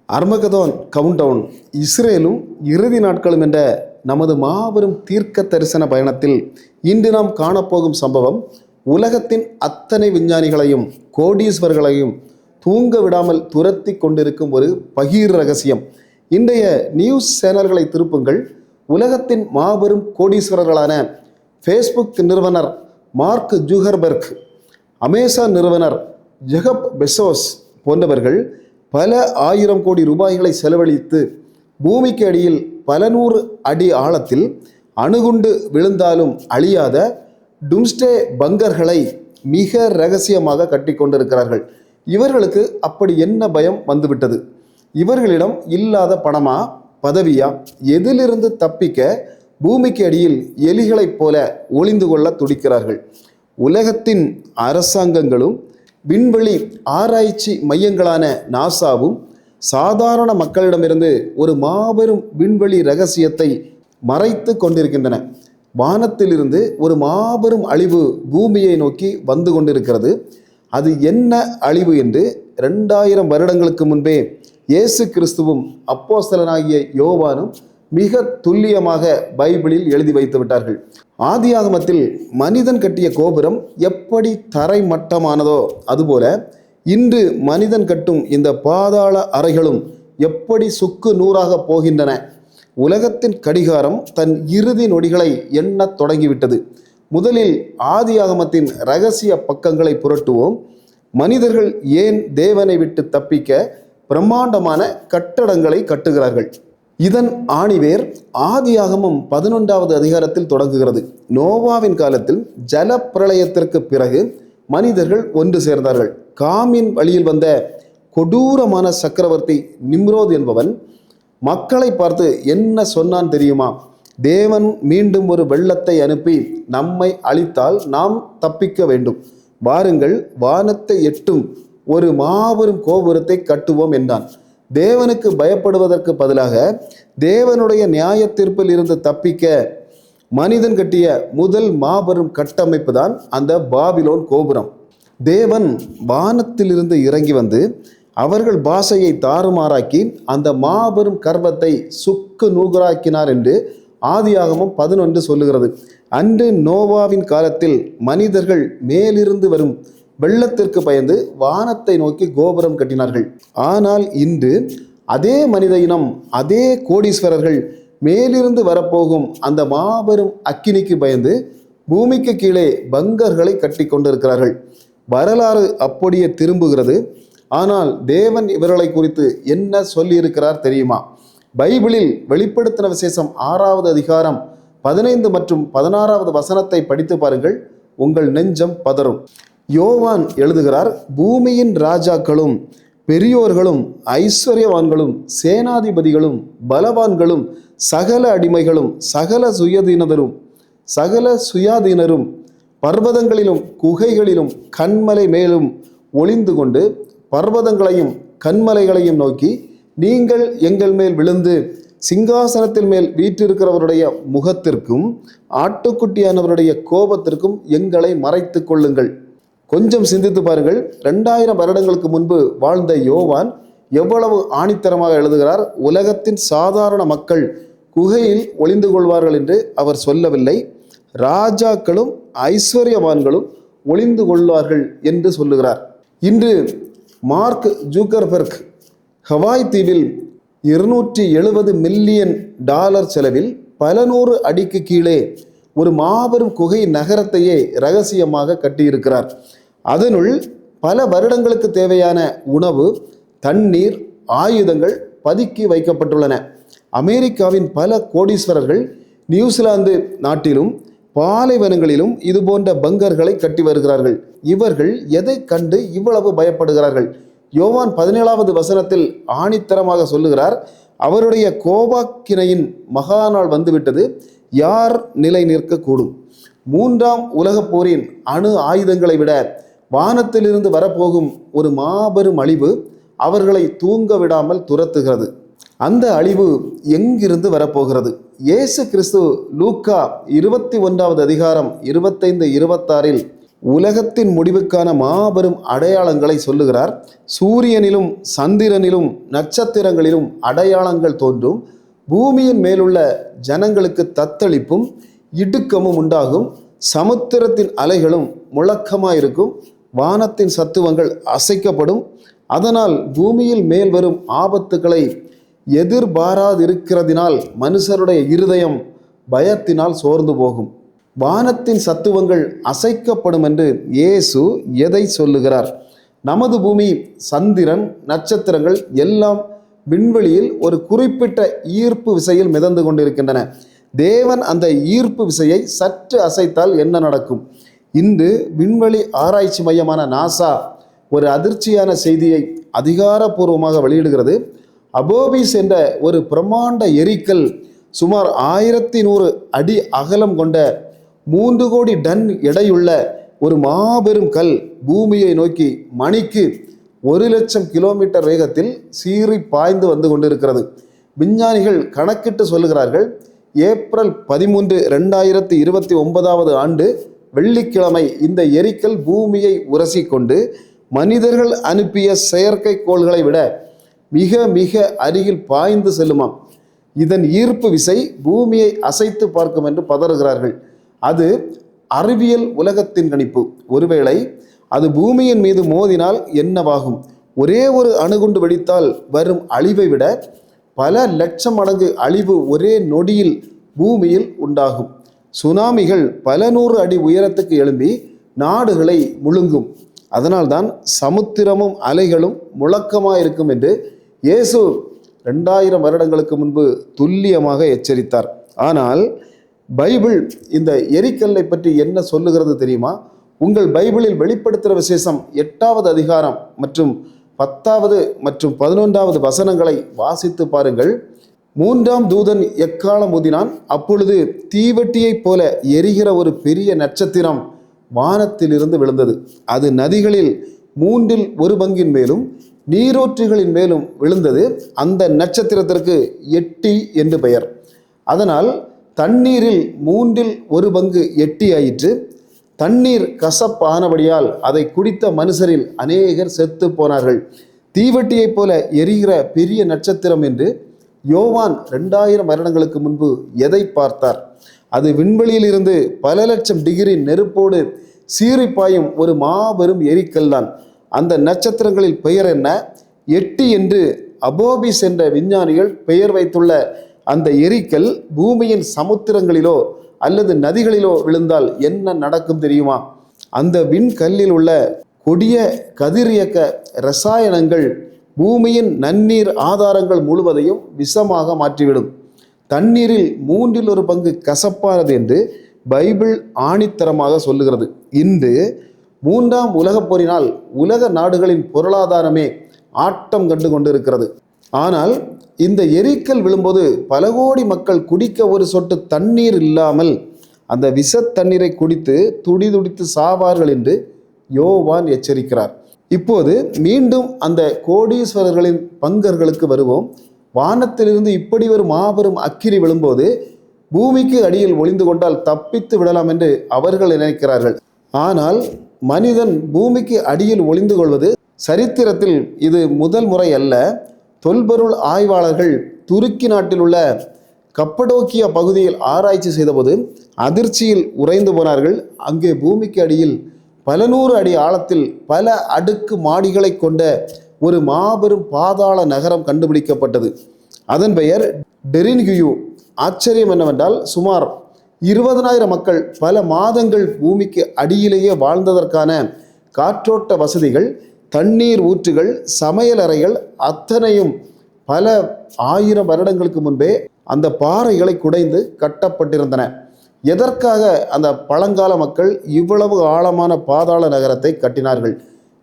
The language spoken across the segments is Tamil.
அர்மகதோன் கவுண்டவுன், இஸ்ரேலும் இறுதி நாட்களும் என்ற நமது மாபெரும் தீர்க்க தரிசன பயணத்தில் இன்று நாம் காணப்போகும் சம்பவம் உலகத்தின் அத்தனை விஞ்ஞானிகளையும் கோடீஸ்வரர்களையும் தூங்க விடாமல் துரத்தி கொண்டிருக்கும் ஒரு பகீர் ரகசியம். இன்றைய நியூஸ் சேனல்களை திருப்புங்கள். உலகத்தின் மாபெரும் கோடீஸ்வரர்களான ஃபேஸ்புக் நிறுவனர் மார்க் ஜூகர்பர்க், அமேசான் நிறுவனர் ஜெஃப் பெசோஸ் போன்றவர்கள் பல ஆயிரம் கோடி ரூபாய்களை செலவழித்து பூமிக்கு அடியில் பல நூறு அடி ஆழத்தில் அணுகுண்டு விழுந்தாலும் அழியாத டும்ஸ்டே பங்கர்களை மிக ரகசியமாக கட்டி கொண்டிருக்கிறார்கள். இவர்களுக்கு அப்படி என்ன பயம் வந்துவிட்டது? இவர்களிடம் இல்லாத பணமா, பதவியா? எதிலிருந்து தப்பிக்க பூமிக்கு அடியில் எலிகளைப் போல ஒளிந்து கொள்ள துடிக்கிறார்கள். உலகத்தின் அரசாங்கங்களும் விண்வெளி ஆராய்ச்சி மையங்களான நாசாவும் சாதாரண மக்களிடமிருந்து ஒரு மாபெரும் விண்வெளி ரகசியத்தை மறைத்து கொண்டிருக்கின்றன. வானத்திலிருந்து ஒரு மாபெரும் அழிவு பூமியை நோக்கி வந்து கொண்டிருக்கிறது. அது என்ன அழிவு என்று 2000 வருடங்களுக்கு முன்பே இயேசு கிறிஸ்துவும் அப்போஸ்தலனாகிய யோவானும் மிக துல்லியமாக பைபிளில் எழுதி வைத்து விட்டார்கள். ஆதியாகமத்தில் மனிதன் கட்டிய கோபுரம் எப்படி தரைமட்டமானதோ அதுபோல இன்று மனிதன் கட்டும் இந்த பாதாள அறைகளும் எப்படி சுக்கு நூறாக போகின்றன. உலகத்தின் கடிகாரம் தன் இறுதி நொடிகளை எண்ணத் தொடங்கிவிட்டது. முதலில் ஆதியாகமத்தின் இரகசிய பக்கங்களை புரட்டுவோம். மனிதர்கள் ஏன் தேவனை விட்டு தப்பிக்க பிரம்மாண்டமான கட்டடங்களை கட்டுகிறார்கள்? இதன் ஆணிவேர் ஆதியாகமம் 11வது அதிகாரத்தில் தொடங்குகிறது. நோவாவின் காலத்தில் ஜல பிரளயத்திற்கு பிறகு மனிதர்கள் ஒன்று சேர்ந்தார்கள். காமின் வழியில் வந்த கொடூரமான சக்கரவர்த்தி நிம்ரோத் என்பவன் மக்களை பார்த்து என்ன சொன்னான் தெரியுமா? தேவன் மீண்டும் ஒரு வெள்ளத்தை அனுப்பி நம்மை அழித்தால் நாம் தப்பிக்க வேண்டும். வாருங்கள், வானத்தை எட்டும் ஒரு மாபெரும் கோபுரத்தை கட்டுவோம் என்றான். தேவனுக்கு பயப்படுவதற்கு பதிலாக தேவனுடைய நியாய தீர்ப்பில் இருந்து தப்பிக்க மனிதன் கட்டிய முதல் மாபெரும் கட்டமைப்பு தான் அந்த பாபிலோன் கோபுரம். தேவன் வானத்திலிருந்து இறங்கி வந்து அவர்கள் பாஷையை தாறுமாறாக்கி அந்த மாபெரும் கர்வத்தை சுக்கு நூகராக்கினார் என்று ஆதியாகமம் 11 சொல்லுகிறது. அன்று நோவாவின் காலத்தில் மனிதர்கள் மேலிருந்து வரும் வெள்ளத்திற்கு பயந்து வானத்தை நோக்கி கோபுரம் கட்டினார்கள். ஆனால் இன்று அதே மனித இனம், அதே கோடீஸ்வரர்கள் மேலிருந்து வரப்போகும் அந்த மாபெரும் அக்கினிக்கு பயந்து பூமிக்கு கீழே பங்கர்களை கட்டி கொண்டிருக்கிறார்கள். வரலாறு அப்படியே திரும்புகிறது. ஆனால் தேவன் இவர்களை குறித்து என்ன சொல்லியிருக்கிறார் தெரியுமா? பைபிளில் வெளிப்படுத்தின விசேஷம் 6வது அதிகாரம் 15 மற்றும் 16வது வசனத்தை படித்து பாருங்கள். உங்கள் நெஞ்சம் பதறும். யோவான் எழுதுகிறார், பூமியின் ராஜாக்களும் பெரியோர்களும் ஐஸ்வர்யவான்களும் சேனாதிபதிகளும் பலவான்களும் சகல அடிமைகளும் சகல சுயாதீனரும் பர்வதங்களிலும் குகைகளிலும் கண்மலை மேலும் ஒளிந்து கொண்டு பர்வதங்களையும் கண்மலைகளையும் நோக்கி, நீங்கள் எங்கள் மேல் விழுந்து சிங்காசனத்தில் மேல் வீற்றிருக்கிறவருடைய முகத்திற்கும் ஆட்டுக்குட்டியானவருடைய கோபத்திற்கும் எங்களை மறைத்து கொள்ளுங்கள். கொஞ்சம் சிந்தித்து பாருங்கள். 2000 வருடங்களுக்கு முன்பு வாழ்ந்த யோவான் எவ்வளவு ஆணித்தரமாக எழுதுகிறார். உலகத்தின் சாதாரண மக்கள் குகையில் ஒளிந்து கொள்வார்கள் என்று அவர் சொல்லவில்லை. ராஜாக்களும் ஐஸ்வர்யவான்களும் ஒளிந்து கொள்வார்கள் என்று சொல்லுகிறார். இன்று மார்க் ஜூக்கர்பர்க் ஹவாய் தீவில் $270 மில்லியன் செலவில் பல நூறு அடிக்கு கீழே ஒரு மாபெரும் குகை நகரத்தையே இரகசியமாக கட்டியிருக்கிறார். அதனுள் பல வருடங்களுக்கு தேவையான உணவு, தண்ணீர், ஆயுதங்கள் பதுக்கி வைக்கப்பட்டுள்ளன. அமெரிக்காவின் பல கோடீஸ்வரர்கள் நியூசிலாந்து நாட்டிலும் பாலைவனங்களிலும் இதுபோன்ற பங்கர்களை கட்டி வருகிறார்கள். இவர்கள் எதை கண்டு இவ்வளவு பயப்படுகிறார்கள்? யோவான் 17வது வசனத்தில் ஆணித்தரமாக சொல்லுகிறார், அவருடைய கோபாக்கினையின் மகாநாள் வந்துவிட்டது, யார் நிலை நிற்கக்கூடும்? 3ஆம் உலகப் போரின் அணு ஆயுதங்களை விட வானத்திலிருந்து வரப்போகும் ஒரு மாபெரும் அழிவு அவர்களை தூங்க விடாமல் துரத்துகிறது. அந்த அழிவு எங்கிருந்து வரப்போகிறது? இயேசு கிறிஸ்து லூக்கா 21வது அதிகாரம் 25-26 உலகத்தின் முடிவுக்கான மாபெரும் அடையாளங்களை சொல்லுகிறார். சூரியனிலும் சந்திரனிலும் நட்சத்திரங்களிலும் அடையாளங்கள் தோன்றும். பூமியின் மேலுள்ள ஜனங்களுக்கு தத்தளிப்பும் இடுக்கமும் உண்டாகும். சமுத்திரத்தின் அலைகளும் முழக்கமாயிருக்கும். வானத்தின் சத்துவங்கள் அசைக்கப்படும். அதனால் பூமியில் மேல் வரும் ஆபத்துக்களை எதிர்பாராதிருக்கிறதினால் மனுஷருடைய இருதயம் பயத்தினால் சோர்ந்து போகும். வானத்தின் சத்துவங்கள் அசைக்கப்படும் என்று இயேசு எதை சொல்லுகிறார்? நமது பூமி, சந்திரன், நட்சத்திரங்கள் எல்லாம் விண்வெளியில் ஒரு குறிப்பிட்ட ஈர்ப்பு விசையில் மிதந்து கொண்டிருக்கின்றன. தேவன் அந்த ஈர்ப்பு விசையை சற்று அசைத்தால் என்ன நடக்கும்? இன்று விண்வெளி ஆராய்ச்சி மையமான நாசா ஒரு அதிர்ச்சியான செய்தியை அதிகாரப்பூர்வமாக வெளியிடுகிறது. அபோபிஸ் என்ற ஒரு பிரம்மாண்ட எரிக்கல் சுமார் 1100 அடி அகலம் கொண்ட 3 கோடி டன் எடையுள்ள ஒரு மாபெரும் கல் பூமியை நோக்கி மணிக்கு 1,00,000 கிலோமீட்டர் வேகத்தில் சீறி பாய்ந்து வந்து கொண்டிருக்கிறது. விஞ்ஞானிகள் கணக்கிட்டு சொல்லுகிறார்கள், ஏப்ரல் 13, 2029 ஆண்டு வெள்ளிக்கிழமை இந்த எரிக்கல் பூமியை உரசிக்கொண்டு மனிதர்கள் அனுப்பிய செயற்கைக்கோள்களை விட மிக மிக அருகில் பாய்ந்து செல்லுமாம். இதன் ஈர்ப்பு விசை பூமியை அசைத்து பார்க்கும் என்று பதறுகிறார்கள். அது அறிவியல் உலகத்தின் கணிப்பு. ஒருவேளை அது பூமியின் மீது மோதினால் என்னவாகும்? ஒரே ஒரு அணுகுண்டு வெடித்தால் வரும் அழிவை விட பல லட்சம் மடங்கு அழிவு ஒரே நொடியில் பூமியில் உண்டாகும். சுனாமிகள் பல 100 அடி உயரத்துக்கு எழும்பி நாடுகளை முழுங்கும். அதனால்தான் சமுத்திரமும் அலைகளும் முழக்கமாயிருக்கும் என்று இயேசு 2000 வருடங்களுக்கு முன்பு துல்லியமாக எச்சரித்தார். ஆனால் பைபிள் இந்த எரிக்கல்லை பற்றி என்ன சொல்லுகிறது தெரியுமா? உங்கள் பைபிளில் வெளிப்படுத்துகிற விசேஷம் 8வது அதிகாரம் மற்றும் 10வது மற்றும் 11வது வசனங்களை வாசித்து பாருங்கள். 3ஆம் தூதன் எக்காலம் ஊதினான். அப்பொழுது தீவெட்டியைப் போல எரிகிற ஒரு பெரிய நட்சத்திரம் வானத்திலிருந்து விழுந்தது. அது நதிகளில் 1/3 பங்கின் மேலும் நீரூற்றுகளின் மேலும் விழுந்தது. அந்த நட்சத்திரத்திற்கு எட்டி என்று பெயர். அதனால் தண்ணீரில் 1/3 பங்கு எட்டி ஆயிற்று. தண்ணீர் கசப்பானபடியால் அதை குடித்த மனுஷரில் அநேகர் செத்து போனார்கள். தீவெட்டியைப் போல எரிகிற பெரிய நட்சத்திரம் என்று யோவான் 2000 வருடங்களுக்கு முன்பு எதை பார்த்தார்? அது விண்வெளியில் இருந்து பல லட்சம் டிகிரி நெருப்போடு சீறிப்பாயும் ஒரு மாபெரும் எரிக்கல் தான். அந்த நட்சத்திரங்களில் பெயர் என்ன? எட்டி என்று அபோபிஸ் என்ற விஞ்ஞானிகள் பெயர் வைத்துள்ள அந்த எரிக்கல் பூமியின் சமுத்திரங்களிலோ அல்லது நதிகளிலோ விழுந்தால் என்ன நடக்கும் தெரியுமா? அந்த விண்கல்லில் உள்ள கொடிய கதிரியக்க இரசாயனங்கள் பூமியின் நன்னீர் ஆதாரங்கள் முழுவதையும் விஷமாக மாற்றிவிடும். தண்ணீரில் 1/3 பங்கு கசப்பானது என்று பைபிள் ஆணித்தரமாக சொல்லுகிறது. இன்று 3ஆம் உலகப் போரினால் உலக நாடுகளின் பொருளாதாரமே ஆட்டம் கண்டு கொண்டிருக்கிறது. ஆனால் இந்த எரிக்கல் விழும்போது பல கோடி மக்கள் குடிக்க ஒரு சொட்டு தண்ணீர் இல்லாமல் அந்த விஷ தண்ணீரை குடித்து துடிதுடித்து சாவார்கள் என்று யோவான் எச்சரிக்கிறார். இப்போது மீண்டும் அந்த கோடீஸ்வரர்களின் பங்கர்களுக்கு வருவோம். வானத்திலிருந்து இப்படி ஒரு மாபெரும் அக்கினி விழும்போது பூமிக்கு அடியில் ஒளிந்து கொண்டால் தப்பித்து விடலாம் என்று அவர்கள் நினைக்கிறார்கள். ஆனால் மனிதன் பூமிக்கு அடியில் ஒளிந்து கொள்வது சரித்திரத்தில் இது முதல் முறை அல்ல. தொல்பொருள் ஆய்வாளர்கள் துருக்கி நாட்டில் உள்ள கப்படோக்கியா பகுதியில் ஆராய்ச்சி செய்தபோது அதிர்ச்சியில் உறைந்து போனார்கள். அங்கே பூமிக்கு அடியில் பல 100 அடி ஆழத்தில் பல அடுக்கு மாடிகளை கொண்ட ஒரு மாபெரும் பாதாள நகரம் கண்டுபிடிக்கப்பட்டது. அதன் பெயர் டெரின்கியூ. ஆச்சரியம் என்னவென்றால் சுமார் 20,000 மக்கள் பல மாதங்கள் பூமிக்கு அடியிலேயே வாழ்ந்ததற்கான காற்றோட்ட வசதிகள், தண்ணீர் ஊற்றுகள், சமையல் அறைகள் அத்தனையும் பல 1000 வருடங்களுக்கு முன்பே அந்த பாறைகளை குடைந்து கட்டப்பட்டிருந்தன. எதற்காக அந்த பழங்கால மக்கள் இவ்வளவு ஆழமான பாதாள நகரத்தை கட்டினார்கள்?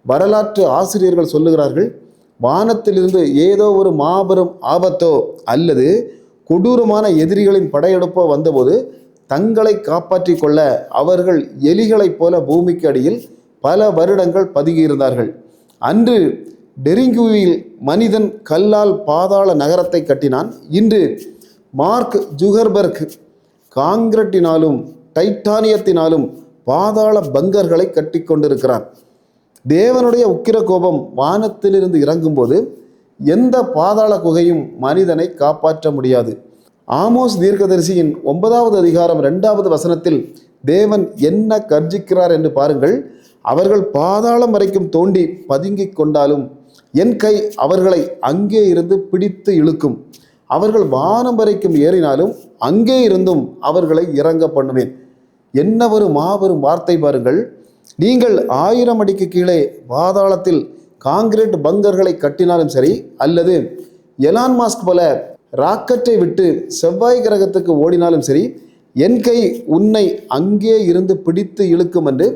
வரலாற்று ஆசிரியர்கள் சொல்லுகிறார்கள், வானத்திலிருந்து ஏதோ ஒரு மாபெரும் ஆபத்தோ அல்லது கொடூரமான எதிரிகளின் படையெடுப்போ வந்தபோது தங்களை காப்பாற்றி கொள்ள அவர்கள் எலிகளைப் போல பூமிக்கு அடியில் பல வருடங்கள் பதுங்கியிருந்தார்கள். அன்று டெரிங்குவில் மனிதன் கல்லால் பாதாள நகரத்தை கட்டினான். இன்று மார்க் ஜுகர்பர்க் காங்கிரட்டினாலும் டைட்டானியத்தினாலும் பாதாள பங்கர்களை கட்டி கொண்டிருக்கிறான். தேவனுடைய உக்கிர கோபம் வானத்திலிருந்து இறங்கும்போது எந்த பாதாள குகையும் மனிதனை காப்பாற்ற முடியாது. ஆமோஸ் தீர்க்கதரிசியின் 9வது அதிகாரம் 2வது வசனத்தில் தேவன் என்ன கர்ஜிக்கிறார் என்று பாருங்கள். அவர்கள் பாதாளம் வரைக்கும் தோண்டி பதுங்கிக் கொண்டாலும் என் கை அவர்களை அங்கே இருந்து பிடித்து இழுக்கும். அவர்கள் வானம் வரைக்கும் ஏறினாலும் அங்கே இருந்தும் அவர்களை இறங்க பண்ணுவேன். என்ன ஒரு மாபெரும் வார்த்தை பாருங்கள். நீங்கள் 1000 அடிக்கு கீழே பாதாளத்தில் காங்கிரீட் பங்கர்களை கட்டினாலும் சரி, அல்லது எலான் மாஸ்க் போல ராக்கெட்டை விட்டு செவ்வாய் கிரகத்துக்கு ஓடினாலும் சரி, என் கை உன்னை அங்கே இருந்து பிடித்து இழுக்கும் என்று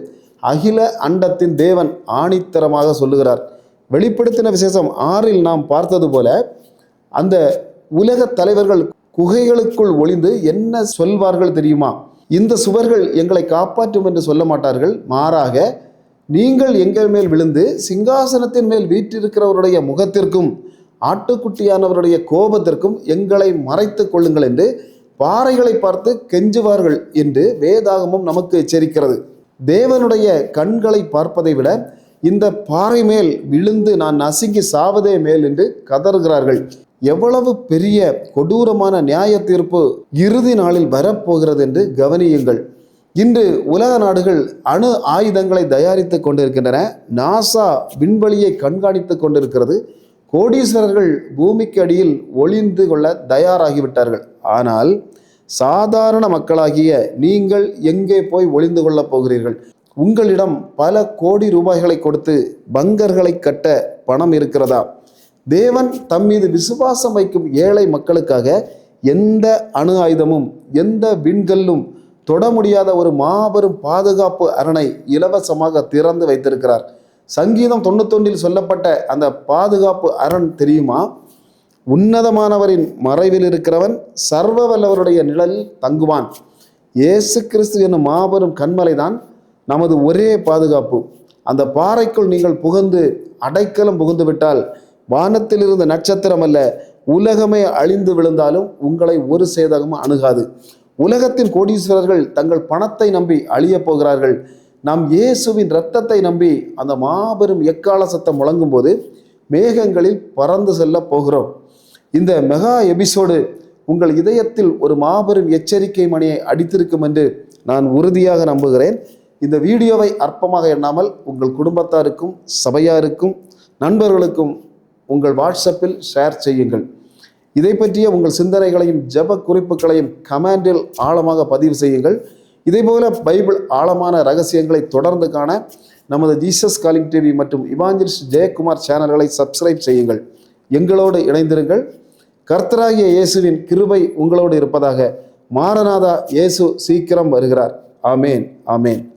அகில அண்டத்தின் தேவன் ஆணித்தரமாக சொல்லுகிறார். வெளிப்படுத்தின விசேஷம் 6 நாம் பார்த்தது போல அந்த உலக தலைவர்கள் குகைகளுக்குள் ஒளிந்து என்ன சொல்வார்கள் தெரியுமா? இந்த சுவர்கள் எங்களை காப்பாற்றும் என்று சொல்ல மாட்டார்கள். மாறாக, நீங்கள் எங்கள் மேல் விழுந்து சிங்காசனத்தின் மேல் வீற்றிருக்கிறவருடைய முகத்திற்கும் ஆட்டுக்குட்டியானவருடைய கோபத்திற்கும் எங்களை மறைத்து கொள்ளுங்கள் என்று பாறைகளை பார்த்து கெஞ்சுவார்கள் என்று வேதாகமும் நமக்கு எச்சரிக்கிறது. தேவனுடைய கண்களை பார்ப்பதை விட இந்த பாறை மேல் விழுந்து நான் நசுங்கி சாவதே மேல் என்று கதறுகிறார்கள். எவ்வளவு பெரிய கொடூரமான நியாய தீர்ப்பு இறுதி நாளில் வரப்போகிறது என்று கவனியுங்கள். இன்று உலக நாடுகள் அணு ஆயுதங்களை தயாரித்து கொண்டிருக்கின்றன. நாசா விண்வெளியை கண்காணித்து கொண்டிருக்கிறது. கோடீஸ்வரர்கள் பூமிக்கு அடியில் ஒளிந்து கொள்ள தயாராகிவிட்டார்கள். ஆனால் சாதாரண மக்களாகிய நீங்கள் எங்கே போய் ஒளிந்து கொள்ளப் போகிறீர்கள்? உங்களிடம் பல கோடி ரூபாய்களை கொடுத்து பங்கர்களை கட்ட பணம் இருக்கிறதா? தேவன் தம் மீது விசுவாசம் வைக்கும் ஏழை மக்களுக்காக எந்த அணு ஆயுதமும் எந்த விண்கல்லும் தொட முடியாத ஒரு மாபெரும் பாதுகாப்பு அரணை இலவசமாக திறந்து வைத்திருக்கிறார். சங்கீதம் 91 சொல்லப்பட்ட அந்த பாதுகாப்பு அரண் தெரியுமா? உன்னதமானவரின் மறைவில் இருக்கிறவன் சர்வ வல்லவருடைய நிழலில் தங்குவான். இயேசு கிறிஸ்து என்னும் மாபெரும் கண்மலைதான் நமது ஒரே பாதுகாப்பு. அந்த பாறைக்குள் நீங்கள் புகுந்து அடைக்கலம் புகுந்து விட்டால் வானத்தில் இருந்த நட்சத்திரம் அல்ல, உலகமே அழிந்து விழுந்தாலும் உங்களை ஒரு சேதகமும் அணுகாது. உலகத்தின் கோடீஸ்வரர்கள் தங்கள் பணத்தை நம்பி அழியப் போகிறார்கள். நாம் இயேசுவின் இரத்தத்தை நம்பி அந்த மாபெரும் எக்கால சத்தம் முழங்கும் போது மேகங்களில் பறந்து செல்ல போகிறோம். இந்த மெகா எபிசோடு உங்கள் இதயத்தில் ஒரு மாபெரும் எச்சரிக்கை மணியை அடித்திருக்கும் என்று நான் உறுதியாக நம்புகிறேன். இந்த வீடியோவை அற்பமாக எண்ணாமல் உங்கள் குடும்பத்தாருக்கும் சபையாருக்கும் நண்பர்களுக்கும் உங்கள் வாட்ஸ்அப்பில் ஷேர் செய்யுங்கள். இதை பற்றிய உங்கள் சிந்தனைகளையும் ஜெப குறிப்புகளையும் கமெண்டில் ஆழமாக பதிவு செய்யுங்கள். இதேபோல பைபிள் ஆழமான ரகசியங்களை தொடர்ந்து காண நமது ஜீசஸ் காலிங் டிவி மற்றும் இவாஞ்சலிஸ்ட் ஜெயக்குமார் சேனல்களை சப்ஸ்கிரைப் செய்யுங்கள். எங்களோடு இணைந்திருங்கள். கர்த்தராகிய இயேசுவின் கிருபை உங்களோடு இருப்பதாக. மாரநாதா, இயேசு சீக்கிரம் வருகிறார். ஆமேன், ஆமேன்.